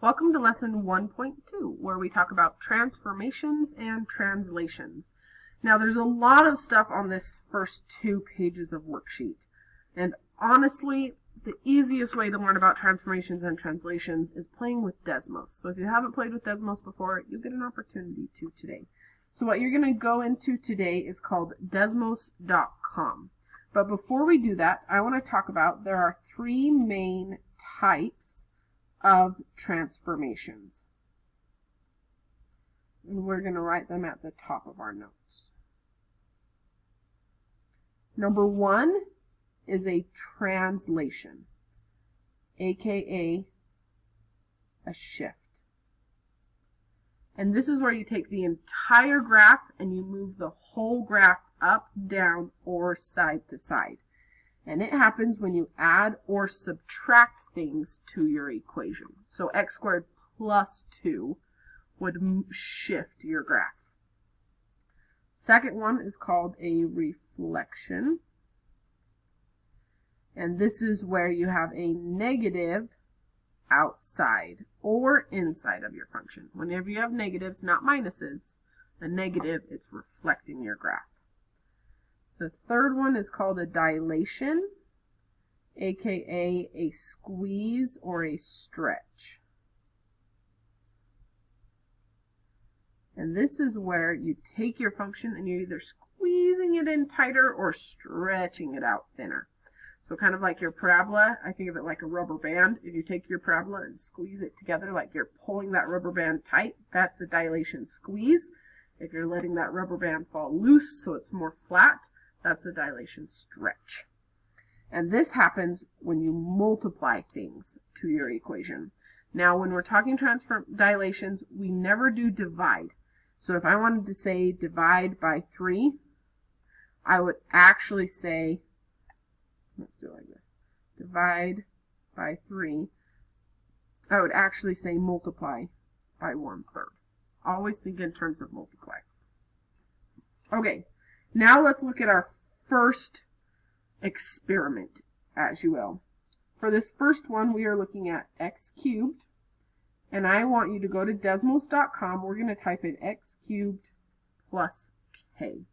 Welcome to lesson 1.2, where we talk about transformations and translations. Now, there's a lot of stuff on this first 2 pages of worksheet, and honestly, the easiest way to learn about transformations and translations is playing with Desmos. So if you haven't played with Desmos before, you'll get an opportunity to today. So what you're going to go into today is called Desmos.com. But before we do that, I want to talk about there are 3 main types of transformations. And we're going to write them at the top of our notes. Number 1 is a translation, aka a shift. And this is where you take the entire graph and you move the whole graph up, down, or side to side. And it happens when you add or subtract things to your equation. So x squared plus 2 would shift your graph. Second one is called a reflection. And this is where you have a negative outside or inside of your function. Whenever you have negatives, not minuses, a negative, it's reflecting your graph. The third one is called a dilation, aka a squeeze or a stretch. And this is where you take your function and you're either squeezing it in tighter or stretching it out thinner. So kind of like your parabola, I think of it like a rubber band. If you take your parabola and squeeze it together like you're pulling that rubber band tight, that's a dilation squeeze. If you're letting that rubber band fall loose so it's more flat, that's a dilation stretch. And this happens when you multiply things to your equation. Now, when we're talking dilations, we never do divide. So if I wanted to say divide by 3, I would actually say, let's do it like this, divide by 3, I would actually say multiply by 1/3. Always think in terms of multiply. Okay, now let's look at our first experiment, as you will. For this first one, we are looking at x cubed, and I want you to go to Desmos.com. We're going to type in x cubed plus k.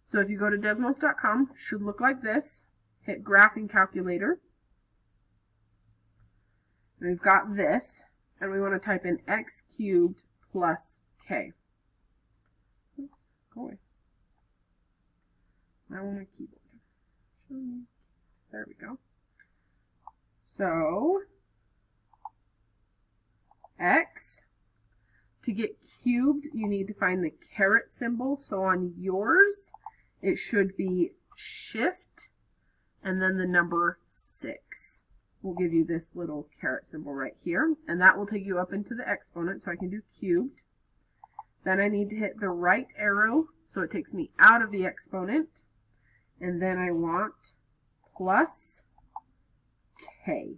So if you go to Desmos.com, it should look like this. Hit graphing calculator. And we've got this, and we want to type in x cubed plus k. Oops, go away. I want a keyboard. There we go. So, x, to get cubed, you need to find the caret symbol. So on yours, it should be shift and then the number 6. We'll give you this little caret symbol right here, and that will take you up into the exponent, so I can do cubed. Then I need to hit the right arrow, so it takes me out of the exponent. And then I want plus k.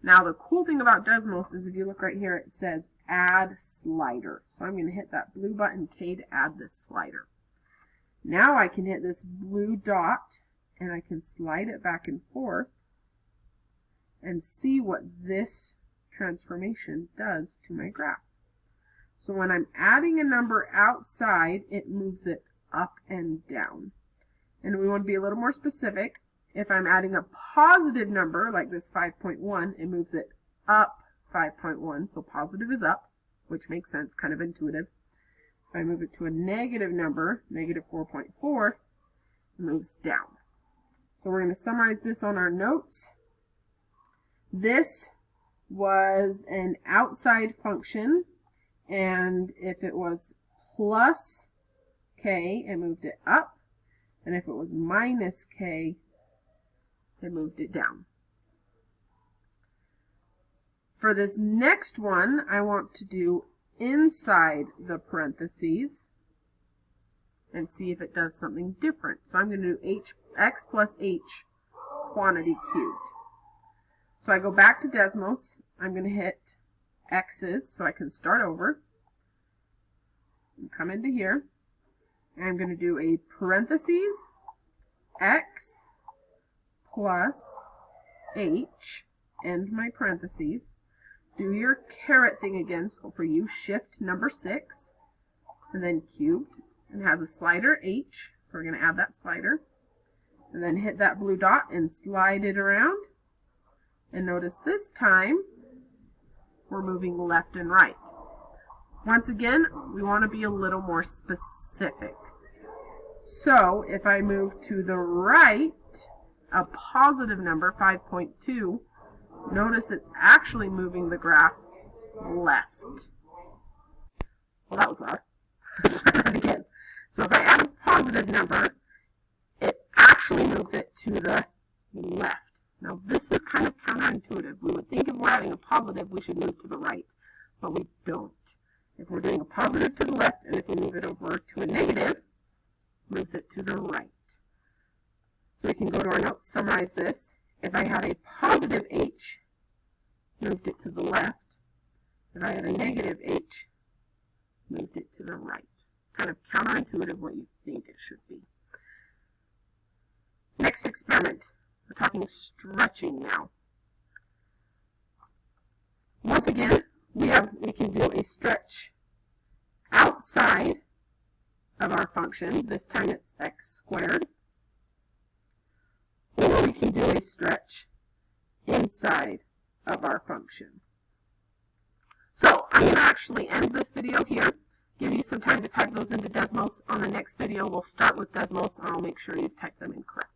Now the cool thing about Desmos is if you look right here, it says add slider. So I'm going to hit that blue button K to add this slider. Now I can hit this blue dot and I can slide it back and forth and see what this transformation does to my graph. So when I'm adding a number outside, it moves it up and down. And we want to be a little more specific. If I'm adding a positive number, like this 5.1, it moves it up 5.1. So positive is up, which makes sense, kind of intuitive. If I move it to a negative number, negative 4.4, it moves down. So we're going to summarize this on our notes. This was an outside function, and if it was plus k, it moved it up. And if it was minus k, it moved it down. For this next one, I want to do inside the parentheses and see if it does something different. So I'm going to do x plus h quantity cubed. So I go back to Desmos. I'm going to hit x's so I can start over. And come into here. And I'm going to do a parentheses x plus h, end my parentheses, do your caret thing again. So for you, shift number 6, and then cubed, and has a slider H. So we're going to add that slider. And then hit that blue dot and slide it around. And notice this time, we're moving left and right. Once again, we want to be a little more specific. So if I move to the right, a positive number, 5.2, notice it's actually moving the graph left. Well, that was loud. Let's try that again. So if I add a positive number, it actually moves it to the left. Now this is kind of counterintuitive. We would think if we're adding a positive, we should move to the right, but we don't. If we're doing a positive to the left, and if we move it over to a negative, moves it to the right. So we can go to our notes, summarize this. If I had a positive H, moved it to the left. If I had a negative H, moved it to the right. Kind of counterintuitive what you think it should be. Next experiment. We're talking stretching now. Once again, we can do a stretch outside of our function. This time it's x squared. Or we can do a stretch inside of our function. So I'm going to actually end this video here, give you some time to type those into Desmos. On the next video, we'll start with Desmos, and I'll make sure you type them in correctly.